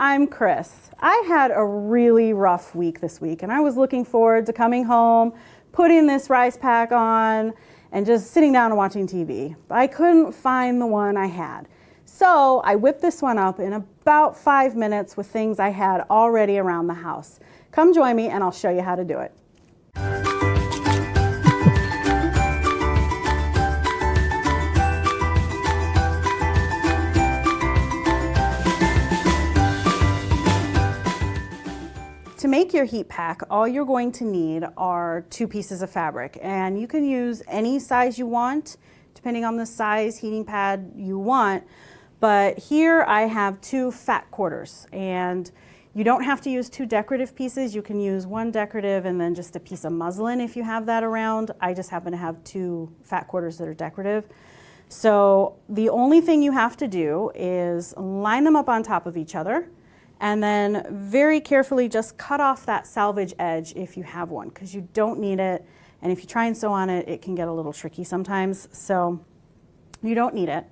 I'm Chris. I had a really rough week this week and I was looking forward to coming home, putting this rice pack on, and just sitting down and watching TV. But I couldn't find the one I had. So I whipped this one up in about 5 minutes with things I had already around the house. Come join me and I'll show you how to do it. To make your heat pack, all you're going to need are 2 pieces of fabric, and you can use any size you want, depending on the size heating pad you want. But here I have 2 fat quarters, and you don't have to use 2 decorative pieces. You can use 1 decorative and then just a piece of muslin if you have that around. I just happen to have 2 fat quarters that are decorative. So the only thing you have to do is line them up on top of each other, and then very carefully just cut off that salvage edge if you have one, because you don't need it. And if you try and sew on it, it can get a little tricky sometimes, so you don't need it.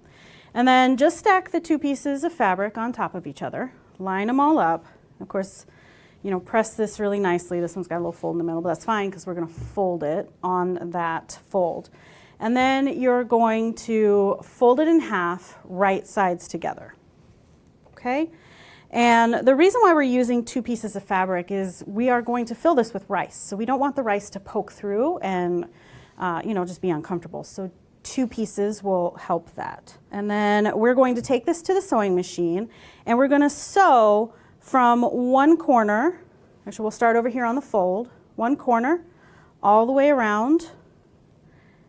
And then just stack the 2 pieces of fabric on top of each other, line them all up. Of course, you know, press this really nicely. This one's got a little fold in the middle, but that's fine because we're gonna fold it on that fold. And then you're going to fold it in half, right sides together, okay? And the reason why we're using 2 pieces of fabric is we are going to fill this with rice. So we don't want the rice to poke through and you know, just be uncomfortable. So 2 pieces will help that. And then we're going to take this to the sewing machine and we're gonna sew from one corner, actually we'll start over here on the fold, one corner all the way around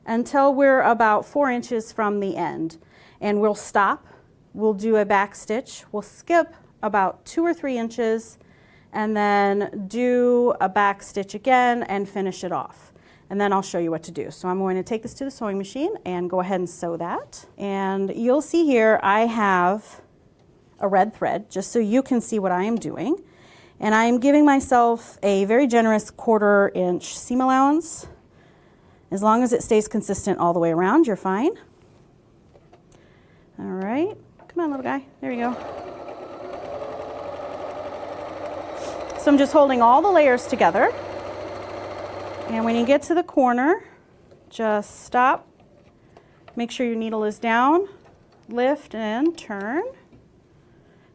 until we're about 4 inches from the end. And we'll stop, we'll do a back stitch, we'll skip about 2 or 3 inches and then do a back stitch again and finish it off. And then I'll show you what to do. So I'm going to take this to the sewing machine and go ahead and sew that. And you'll see here I have a red thread just so you can see what I am doing. And I am giving myself a very generous 1/4 inch seam allowance. As long as it stays consistent all the way around, you're fine. All right, come on little guy, there you go. So I'm just holding all the layers together. And when you get to the corner, just stop. Make sure your needle is down, lift and turn,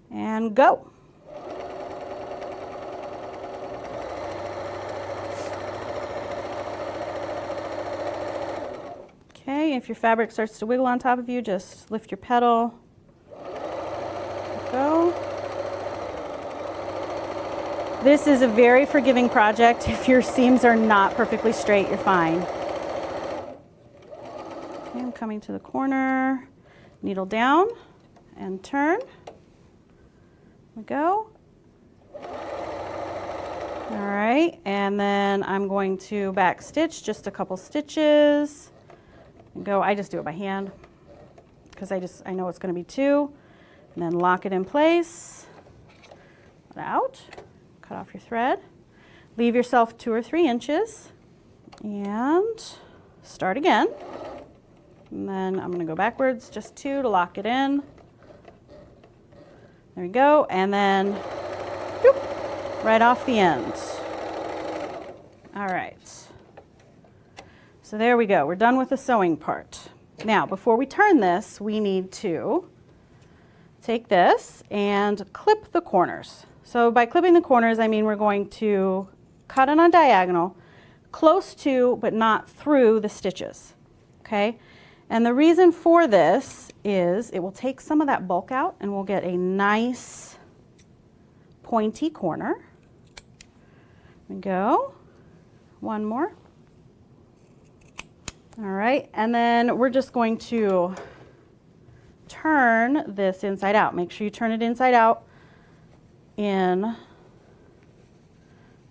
and go. Okay, if your fabric starts to wiggle on top of you, just lift your pedal, go. This is a very forgiving project. If your seams are not perfectly straight, you're fine. Okay, I'm coming to the corner, needle down and turn. We go. All right, and then I'm going to back stitch just a couple stitches. And go, I just do it by hand because I know it's going to be 2. And then lock it in place. Put it out. Cut off your thread, leave yourself 2 or 3 inches, and start again. And then I'm going to go backwards, just 2 to lock it in. There we go, and then boop, right off the end. All right. So there we go. We're done with the sewing part. Now, before we turn this, we need to take this and clip the corners. So by clipping the corners, I mean we're going to cut it on diagonal, close to but not through the stitches, okay? And the reason for this is it will take some of that bulk out and we'll get a nice pointy corner. There we go. One more. All right, and then we're just going to turn this inside out. Make sure you turn it inside out in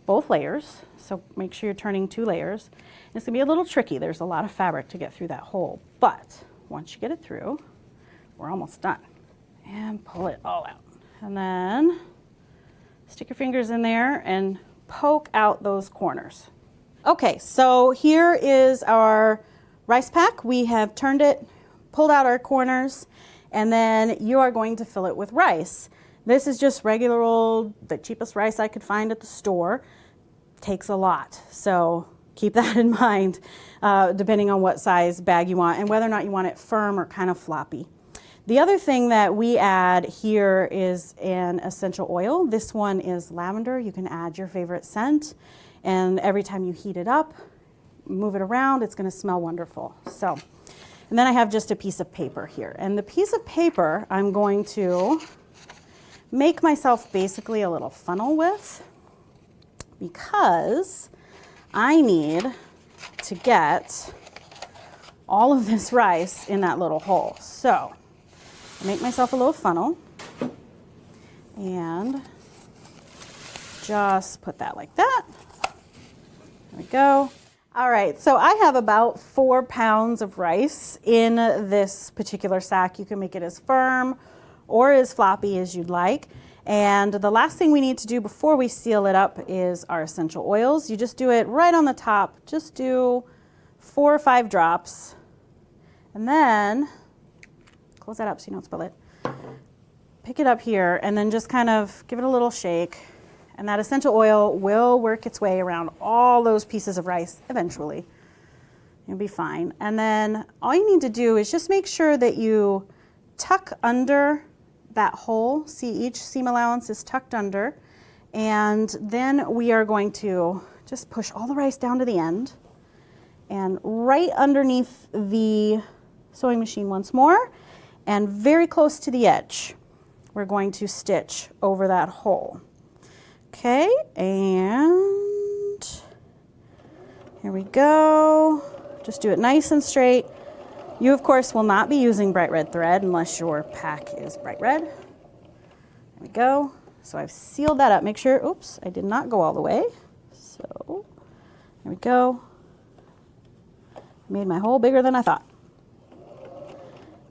both layers, so make sure you're turning 2 layers. It's gonna be a little tricky. There's a lot of fabric to get through that hole, but once you get it through, we're almost done. And pull it all out. And then stick your fingers in there and poke out those corners. Okay, so here is our rice pack. We have turned it, pulled out our corners, and then you are going to fill it with rice. This is just regular old, the cheapest rice I could find at the store. Takes a lot, so keep that in mind, depending on what size bag you want and whether or not you want it firm or kind of floppy. The other thing that we add here is an essential oil. This one is lavender. You can add your favorite scent, and every time you heat it up, move it around, it's gonna smell wonderful. So, and then I have just a piece of paper here. And the piece of paper I'm going to make myself basically a little funnel with, because I need to get all of this rice in that little hole. So I make myself a little funnel and just put that like that. There we go. All right, so I have about 4 pounds of rice in this particular sack. You can make it as firm or as floppy as you'd like. And the last thing we need to do before we seal it up is our essential oils. You just do it right on the top. Just do 4 or 5 drops. And then close that up so you don't spill it. Pick it up here and then just kind of give it a little shake. And that essential oil will work its way around all those pieces of rice eventually. You'll be fine. And then all you need to do is just make sure that you tuck under that hole. See, each seam allowance is tucked under. And then we are going to just push all the rice down to the end and right underneath the sewing machine once more, and very close to the edge, we're going to stitch over that hole. Okay, and here we go. Just do it nice and straight. You, of course, will not be using bright red thread unless your pack is bright red. There we go. So I've sealed that up. Make sure, oops, I did not go all the way. So there we go. Made my hole bigger than I thought.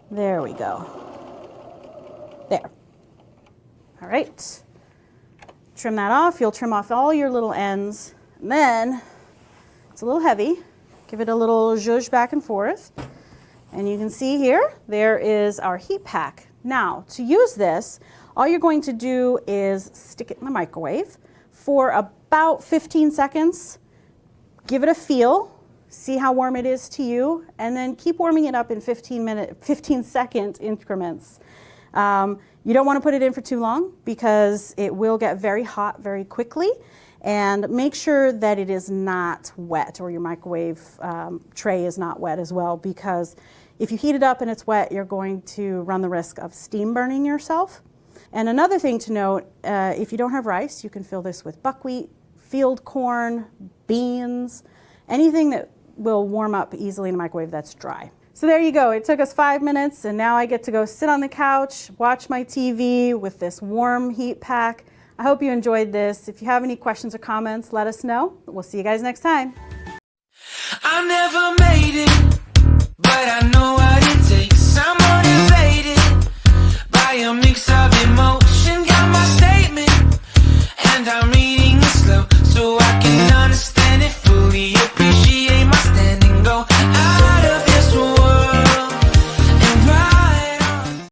There we go. There. All right. Trim that off. You'll trim off all your little ends. And then, it's a little heavy. Give it a little zhuzh back and forth. And you can see here, there is our heat pack. Now, to use this, all you're going to do is stick it in the microwave for about 15 seconds. Give it a feel. See how warm it is to you, and then keep warming it up in 15-second increments. You don't want to put it in for too long because it will get very hot very quickly. And make sure that it is not wet, or your microwave tray is not wet as well, because if you heat it up and it's wet, you're going to run the risk of steam burning yourself. And another thing to note, if you don't have rice, you can fill this with buckwheat, field corn, beans, anything that will warm up easily in the microwave that's dry. So there you go. It took us 5 minutes, and now I get to go sit on the couch, watch my TV with this warm heat pack. I hope you enjoyed this. If you have any questions or comments, let us know. We'll see you guys next time. I never made it, but I know